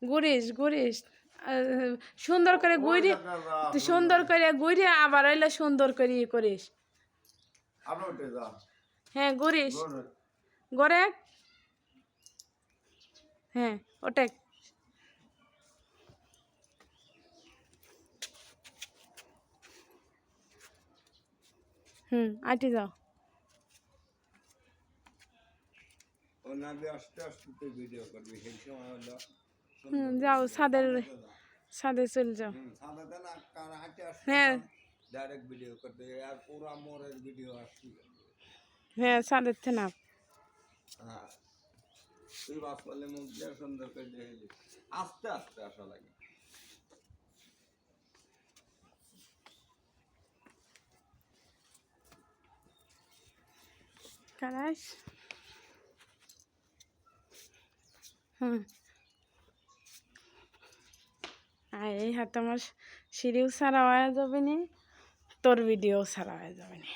ঘুরিস ঘুরিস সুন্দর করে ঘুরি, তুই সুন্দর করে ঘুরে আবার এলে সুন্দর করে ইয়ে করিস। হ্যাঁ ঘুরিস ঘরে, হ্যাঁ ওটাই। আটি যাও। যাও ছাদের ছাদে চলে যাও। হ্যাঁ হ্যাঁ ছাদের থেকে নাম। তুই বাস করলে মুখ দিয়ে সুন্দর করে দেখে আস্তে আস্তে আসা লাগে। কারাস আর এই হাতে আমার সিঁড়িও ছাড়া হয়ে যাবে না, তোর ভিডিও ছাড়া হয়ে যাবে না।